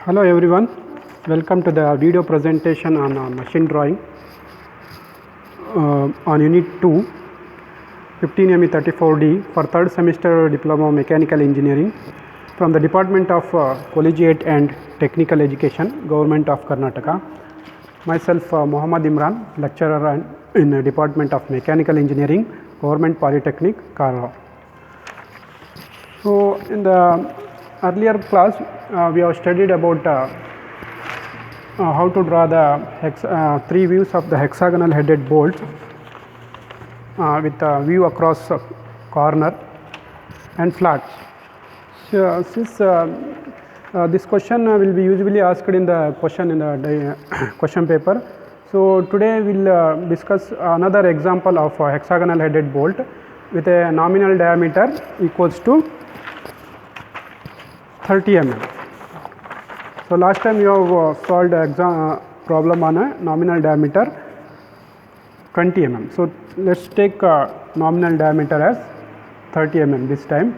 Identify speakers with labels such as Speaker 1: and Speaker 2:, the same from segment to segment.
Speaker 1: Hello everyone, welcome to the video presentation on machine drawing on Unit 2, 15ME 34D for 3rd semester Diploma of Mechanical Engineering from the Department of Collegiate and Technical Education, Government of Karnataka. Myself Muhammad Imran, lecturer in the Department of Mechanical Engineering, Government Polytechnic, Karwar. So in the earlier class we have studied about how to draw the three views of the hexagonal headed bolt with a view across corner and flat. So since this question will be usually asked in the question paper, so today we will discuss another example of a hexagonal headed bolt with a nominal diameter equals to 30 mm. So last time you have solved exam problem on a nominal diameter 20 mm. So let's take nominal diameter as 30 mm this time.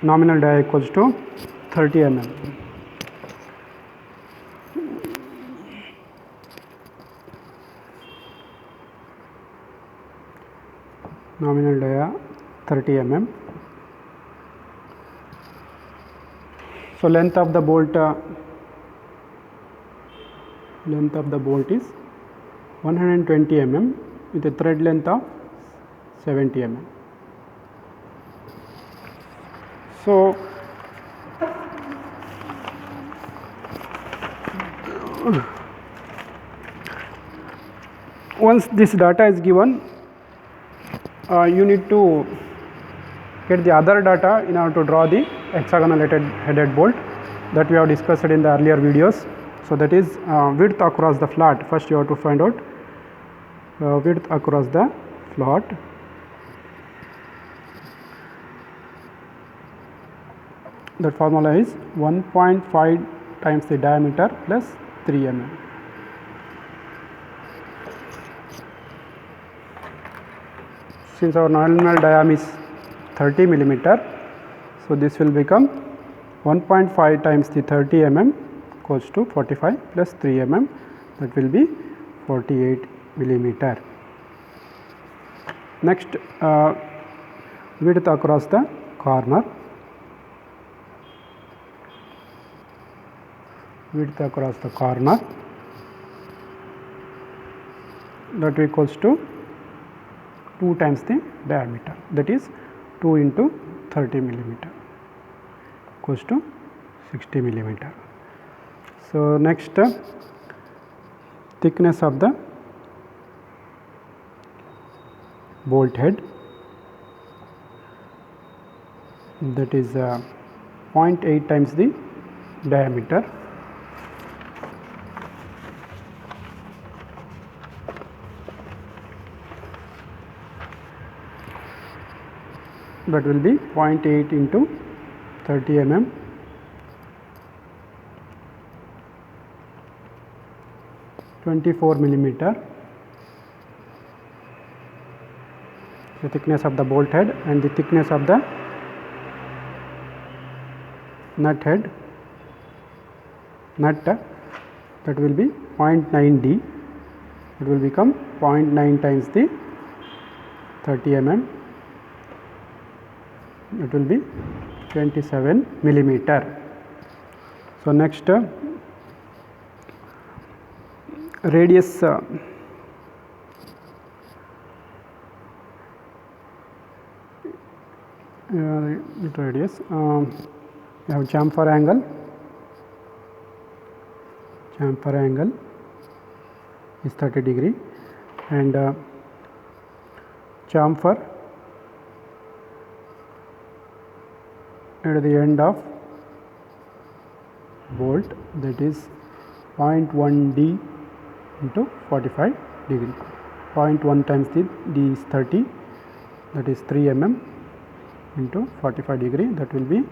Speaker 1: Nominal dia equals to 30 mm. Nominal dia 30 mm. So length of the bolt is 120 mm with a thread length of 70 mm. So once this data is given, you need to get the other data in order to draw the hexagonal headed bolt that we have discussed in the earlier videos. So that is width across the flat. First you have to find out width across the flat. That formula is 1.5 times the diameter plus 3 mm. Since our nominal diameter is 30 millimeter, so this will become 1.5 times the 30 mm equals to 45 plus 3 mm, that will be 48 millimeter. Next, width across the corner. Width across the corner, that equals to 2 times the diameter, that is 2 into 30 millimeter equals to 60 millimeter. So next, thickness of the bolt head, that is 0.8 times the diameter. That will be 0.8 into 30 mm, (24 millimeter). The thickness of the bolt head, and the thickness of the nut head, that will be 0.9 D. It will become 0.9 times the 30 mm. It will be 27 millimeter. So next, radius you have chamfer angle. Chamfer angle is 30 degree, and chamfer at the end of bolt, that is 0.1 D into 45 degree. 0.1 times the D is 30, that is 3 mm into 45 degree, that will be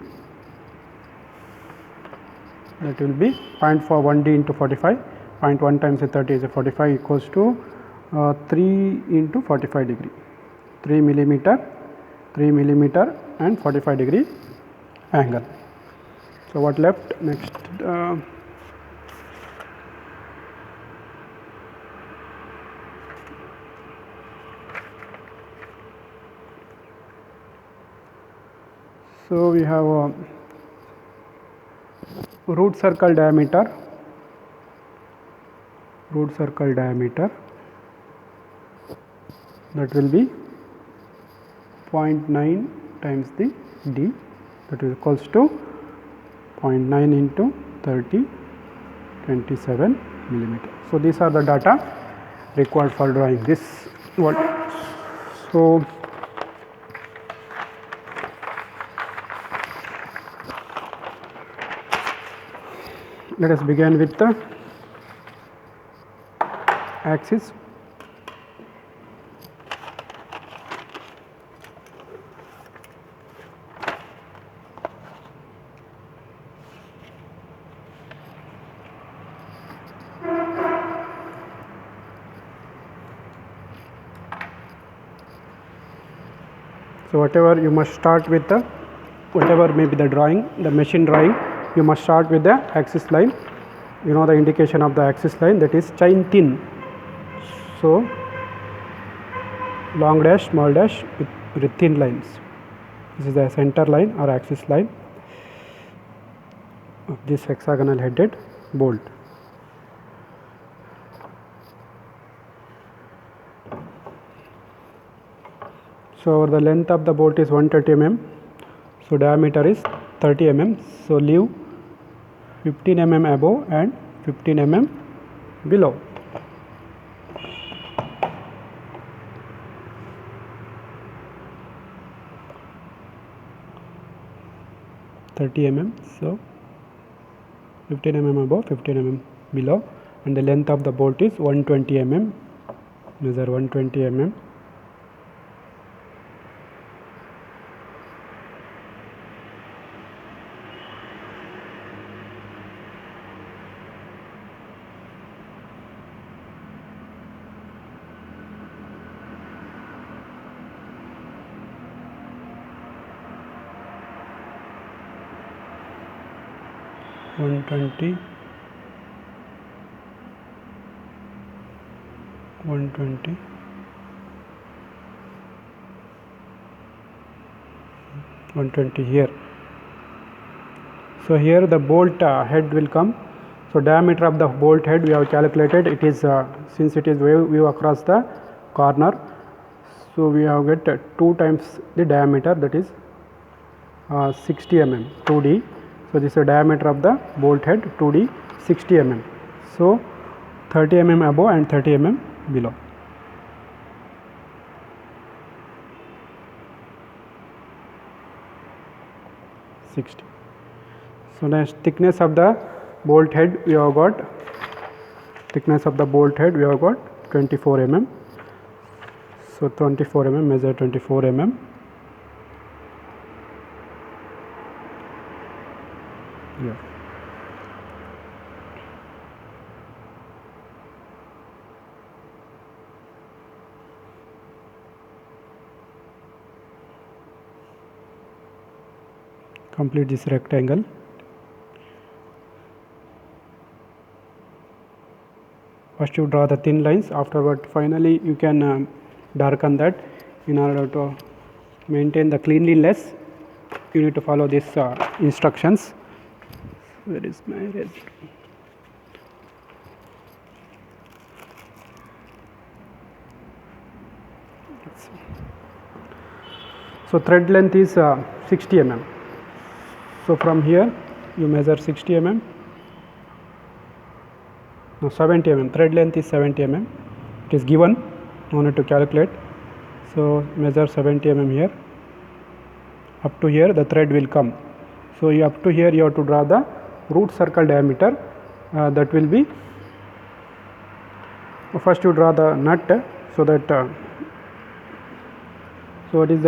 Speaker 1: that will be 0.41 D into 45, 0.1 times 30 is 45 equals to 3 into 45 degree, 3 millimeter and 45 degree angle. So what left next? So we have a root circle diameter that will be 0.9 times the d, that is equals to 0.9 into 30, 27 millimeter. So these are the data required for drawing this one. So let us begin with the axis. So whatever you must start with the, whatever may be the drawing, the machine drawing, you must start with the axis line. You know the indication of the axis line, that is chain thin. So long dash, small dash with thin lines. This is the center line or axis line of this hexagonal headed bolt. So the length of the bolt is 130 mm. So diameter is 30 mm. So leave 15 mm above and 15 mm below. So 15 mm above, 15 mm below, and the length of the bolt is 120 mm. Measure 120 mm. One twenty. Here. So here the bolt head will come. So diameter of the bolt head we have calculated. It is since it is view across the corner, so we have get 2 times the diameter, that is 60 mm, 2d. So this is the diameter of the bolt head, 2d, 60 mm. So 30 mm above and 30 mm below. So next, thickness of the bolt head we have got, 24 mm. So 24 mm, measure 24 mm. Yeah. Complete this rectangle. First you draw the thin lines, afterward finally you can darken that. In order to maintain the cleanliness, you need to follow these instructions. Where is my red? So thread length is 60 mm. So from here you measure 60 mm. No, 70 mm. Thread length is 70 mm. It is given. No need to calculate. So measure 70 mm here. Up to here the thread will come. So up to here you have to draw the root circle diameter. That will be, first you draw the nut, so that so it is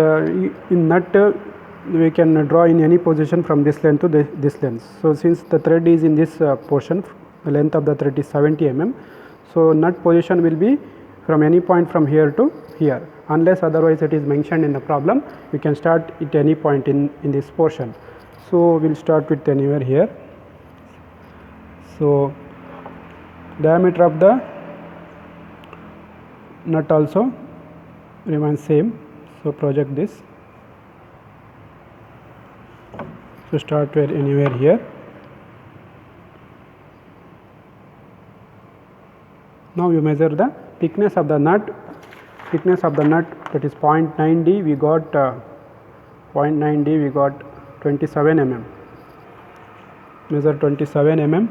Speaker 1: in nut we can draw in any position from this length to this length. So since the thread is in this portion, the length of the thread is 70 mm. So nut position will be from any point from here to here, unless otherwise it is mentioned in the problem. You can start at any point in this portion. So we will start with anywhere here. So diameter of the nut also remains same. So project this. So start where anywhere here. Now you measure the thickness of the nut. Thickness of the nut, that is 0.9 D. We got 0.9 D. We got 27 mm. Measure 27 mm.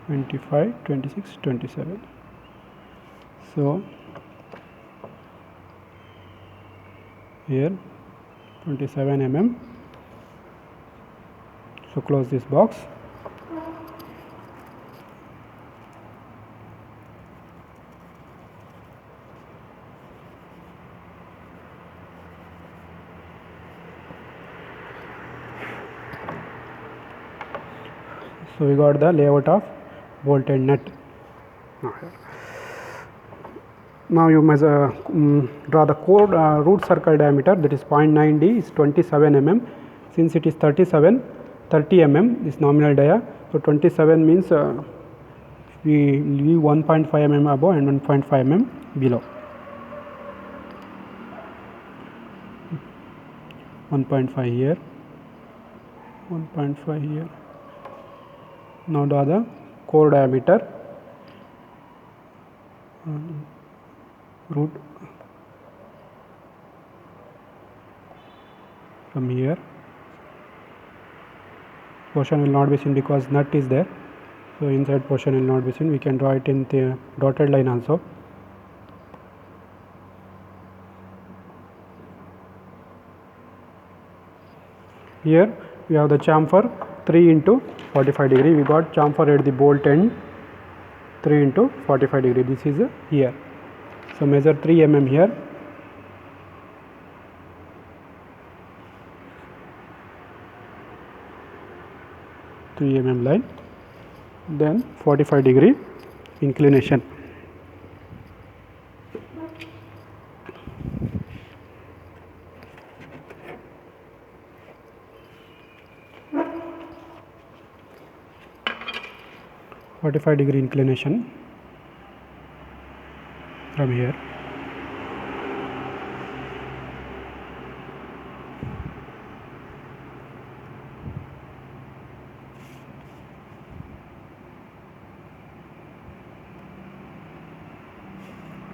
Speaker 1: 25, 26, 27. So here 27 mm. So close this box. So we got the layout of bolt and nut. Now you measure, draw the core root circle diameter, that is 0.9 D is 27 mm. Since it is 30 mm is nominal dia. So 27 means we leave 1.5 mm above and 1.5 mm below. 1.5 here, 1.5 here. Now draw the core diameter, root from here. Portion will not be seen because nut is there. So inside portion will not be seen. We can draw it in the dotted line also. Here we have the chamfer 3 into 45 degree. We got chamfer at the bolt end 3 into 45 degree. This is here. So measure 3 mm here. line, then 45 degree inclination. -45 degree inclination from here.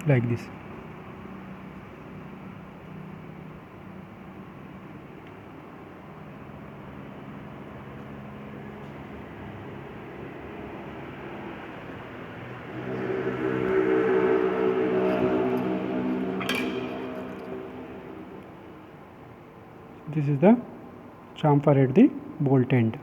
Speaker 1: Like this. This is the chamfer at the bolt end.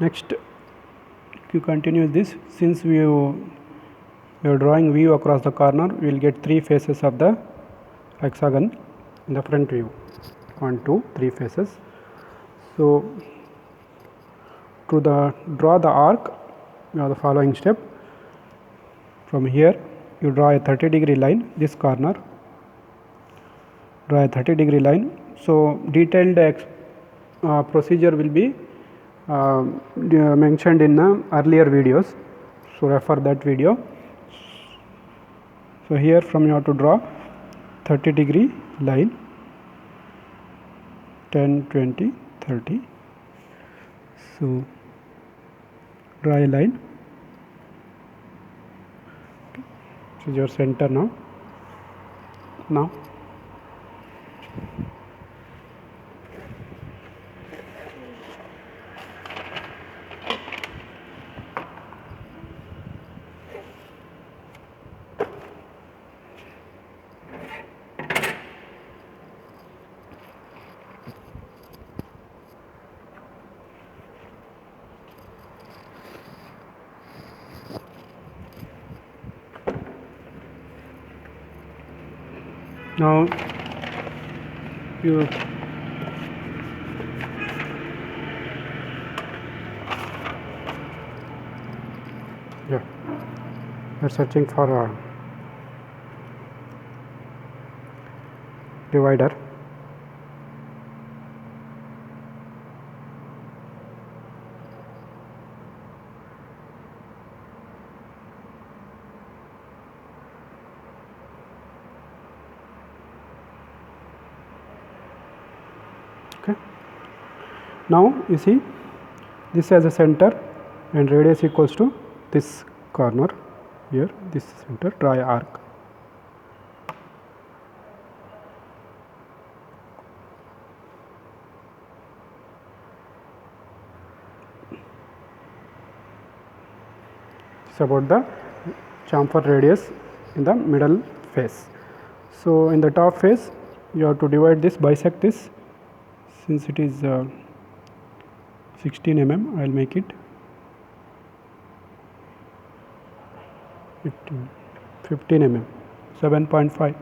Speaker 1: Next, if you continue this, since we are drawing view across the corner, we will get 3 faces of the hexagon in the front view. 1, 2, 3 faces. So to draw the arc, you have the following step. From here you draw a 30-degree line, this corner, draw a 30-degree line. So detailed procedure will be mentioned in earlier videos, so refer that video. So here from you have to draw 30-degree line, 10, 20, 30. So draw a line This is your center now. Now now you yeah, we're searching for a divider. Okay, now you see this as a center and radius equals to this corner here, this center. Draw a arc. It's about the chamfer radius in the middle face. So in the top face you have to divide this, bisect this. Since it is 16 mm, I will make it 15 mm, 7.5.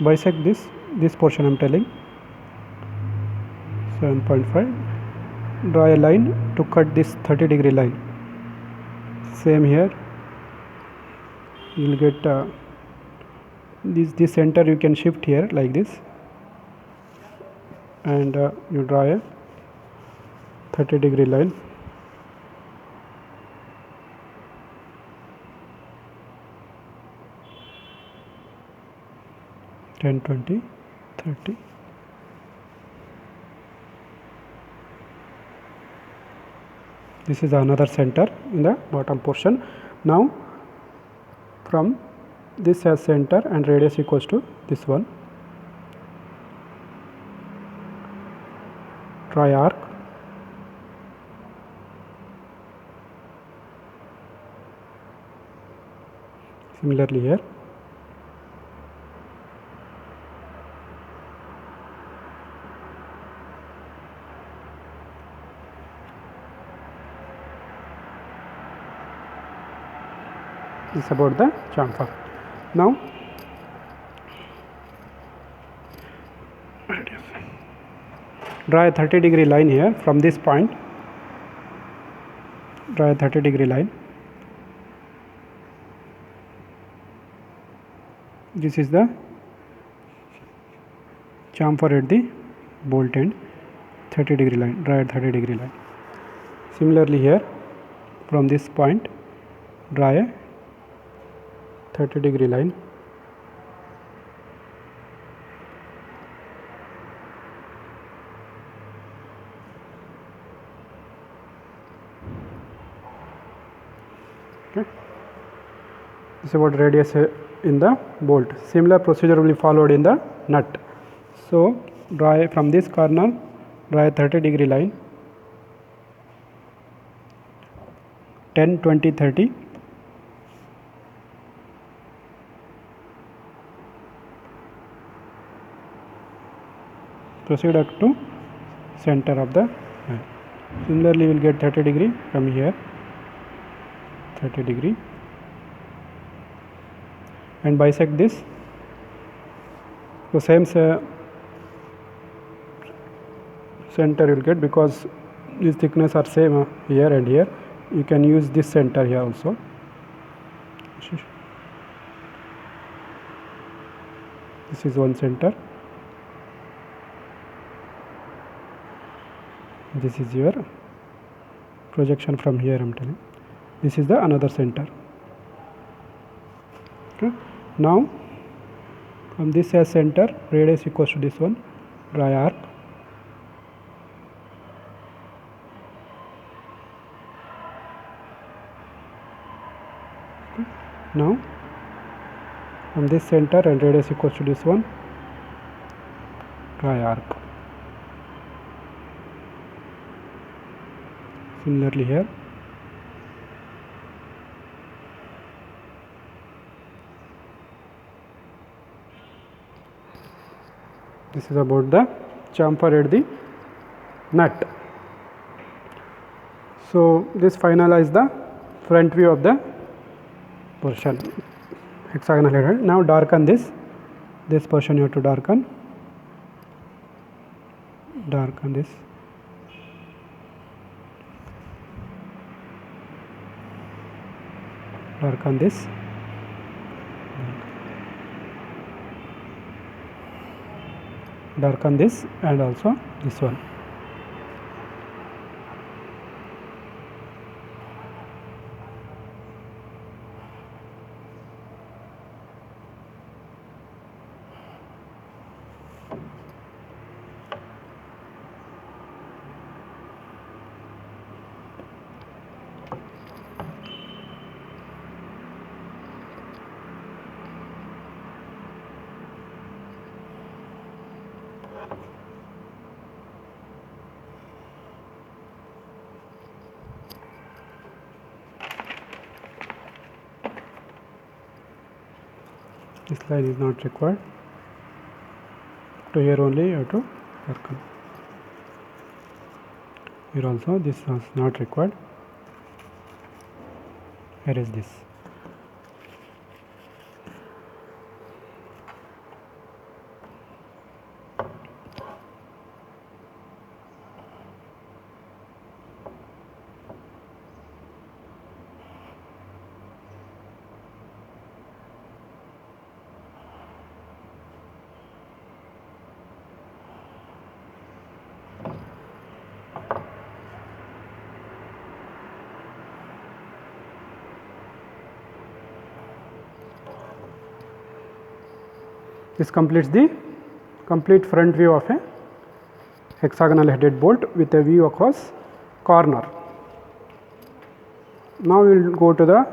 Speaker 1: Bisect this portion I am telling, 7.5. Draw a line to cut this 30-degree line. Same here, you will get this center you can shift here like this, and you draw a 30-degree line. Ten, 20, 30. This is another center in the bottom portion. Now from this as center and radius equals to this one. Try arc. Similarly here. This is about the chamfer. Now draw a 30-degree line here from this point. Draw a 30-degree line. This is the chamfer at the bolt end. 30-degree line. Draw a 30-degree line. Similarly here, from this point, draw a 30-degree line. Okay. This is about radius in the bolt. Similar procedure will be followed in the nut. So draw from this corner, draw a 30-degree line. 10, 20, 30. Proceed up to center of the line. Similarly, you will get 30-degree from here. 30-degree, and bisect this. So same center you will get, because these thickness are same here and here. You can use this center here also. This is one center. This is your projection from here I am telling. This is the another center. Okay. Now from this as center, radius equals to this one. Draw arc. Now from this center and radius equals to this one, try arc. Similarly here, this is about the chamfer at the nut. So this finalizes the front view of the portion, hexagonal headed. Now darken this portion. You have to darken this, darken this, darken this, and also this one. This line is not required. To here only you have to darken. Here also this is not required. Here is this. This completes the complete front view of a hexagonal headed bolt with a view across corner. Now we will go to the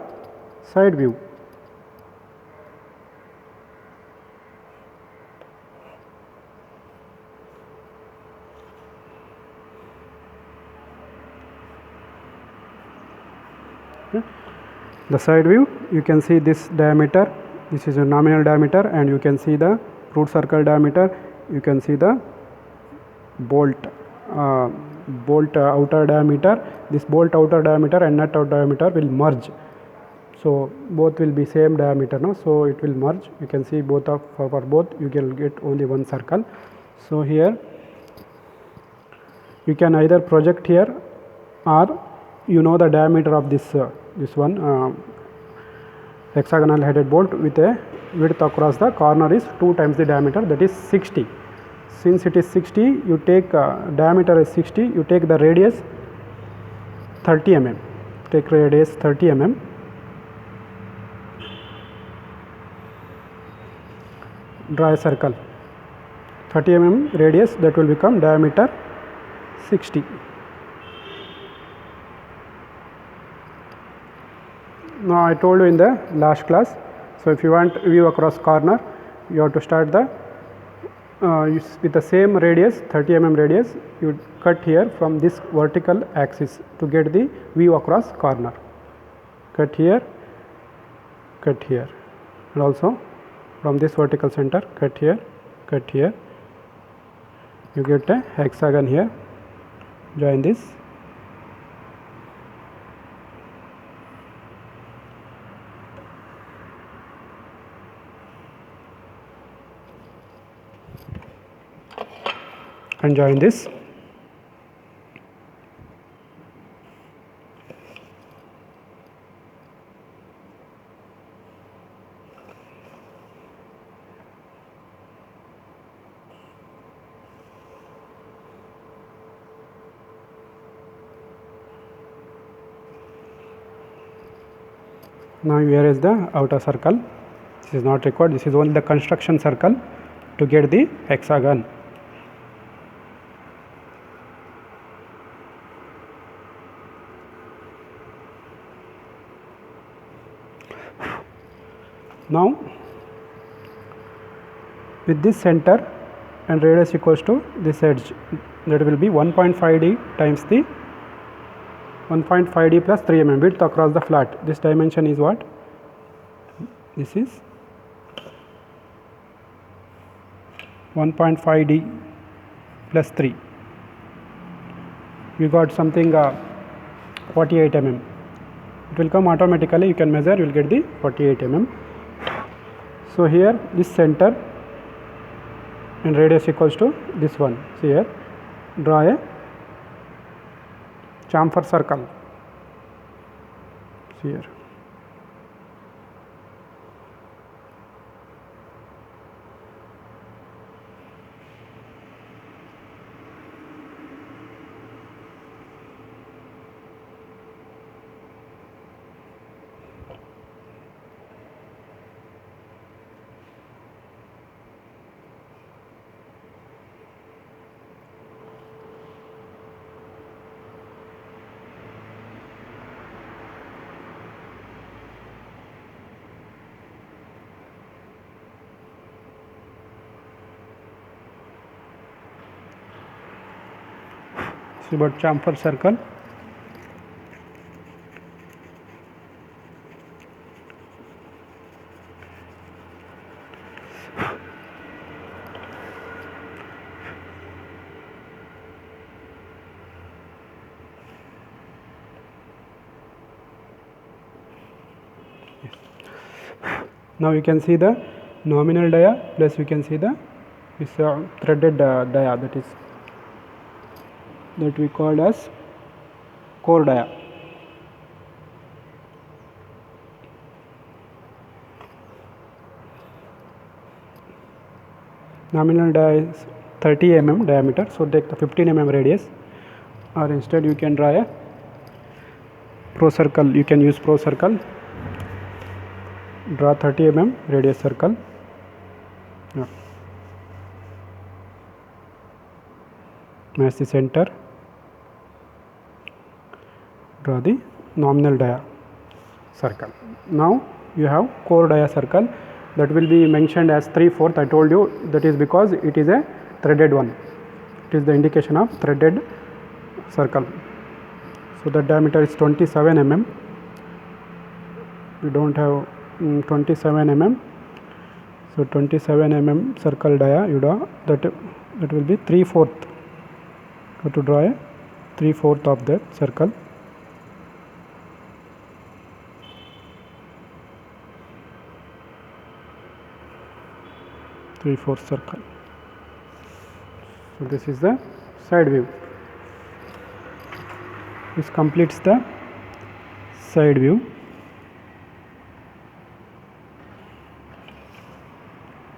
Speaker 1: side view. Okay. The side view, you can see this diameter. This is a nominal diameter, and you can see the root circle diameter. You can see the bolt outer diameter. This bolt outer diameter and nut outer diameter will merge. So both will be same diameter, no? So it will merge. You can see both of for both you can get only one circle. So here you can either project here, or you know the diameter of this hexagonal headed bolt with a width across the corner is 2 times the diameter, that is 60. Since it is 60, you take diameter is 60, you take the radius 30 mm. Take radius 30 mm. Draw a circle 30 mm radius, that will become diameter 60. Now I told you in the last class, so if you want view across corner, you have to start the with the same radius 30 mm radius, you cut here from this vertical axis to get the view across corner. Cut here, and also from this vertical center cut here, you get a hexagon here. Join this. And join this. Now here is the outer circle. This is not required. This is only the construction circle to get the hexagon. Now with this center and radius equals to this edge, that will be 1.5d times the 1.5d plus 3 mm width across the flat. This dimension is what? This is 1.5d plus 3. You got something 48 mm. It will come automatically. You can measure, you will get the 48 mm. So here this center and radius equals to this one. So here draw a chamfer circle. See here. See about chamfer circle. Now you can see the nominal dia plus you can see the this threaded dia, that we called as core dia. Nominal dia is 30 mm diameter, so take the 15 mm radius, or instead you can draw a pro circle. You can use pro circle. Draw 30 mm radius circle. Match the center. Draw the nominal dia circle. Now you have core dia circle, that will be mentioned as 3/4. I told you that is because it is a threaded one. It is the indication of threaded circle. So the diameter is 27 mm. We don't have 27 mm. So 27 mm circle dia you draw, that will be 3/4. So to draw a 3/4 of that circle. Three-fourth circle. So this is the side view. This completes the side view.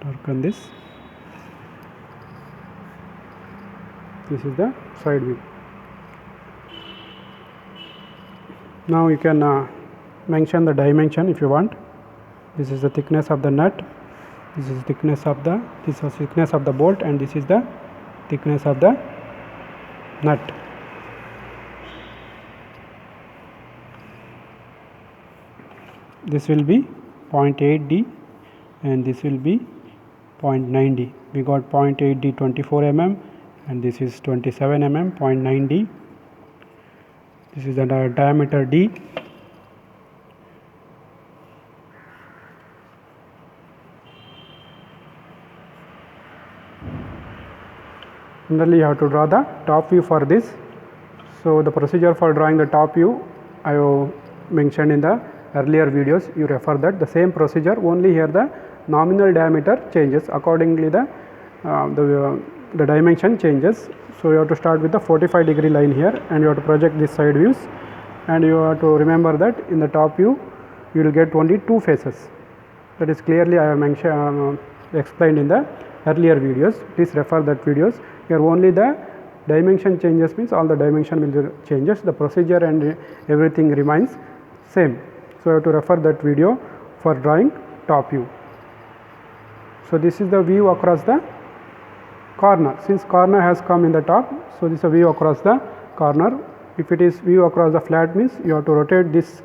Speaker 1: Darken this. This is the side view. Now you can mention the dimension if you want. This is the thickness of the nut. This is thickness of the bolt, and this is the thickness of the nut. This will be 0.8d and this will be 0.9d. We got 0.8d 24 mm and this is 27 mm, 0.9d. This is the diameter d. Similarly, you have to draw the top view for this. So the procedure for drawing the top view I have mentioned in the earlier videos. You refer that. The same procedure, only here the nominal diameter changes, accordingly the dimension changes. So you have to start with the 45-degree line here, and you have to project these side views, and you have to remember that in the top view you will get only two faces. That is clearly I have mentioned explained in the earlier videos. Please refer that videos. Here only the dimension changes, means all the dimension will changes, the procedure and everything remains same. So you have to refer that video for drawing top view. So this is the view across the corner. Since corner has come in the top, so this is a view across the corner. If it is view across the flat, means you have to rotate this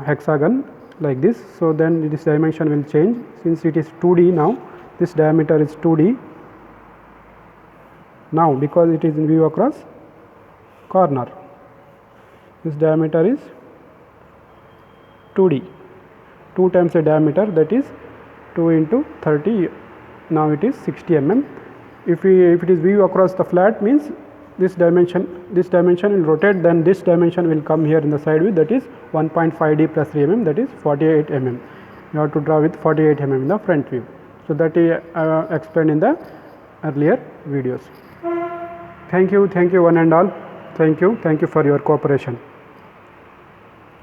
Speaker 1: hexagon like this. So then this dimension will change, since it is 2D now, this diameter is 2D now because it is in view across corner. This diameter is 2D, 2 times the diameter, that is 2 into 30, now it is 60 mm. If it is view across the flat, means this dimension will rotate, then this dimension will come here in the side view, that is 1.5D plus 3 mm, that is 48 mm. You have to draw with 48 mm in the front view. So that is explained in the earlier videos. Thank you one and all. Thank you for your cooperation.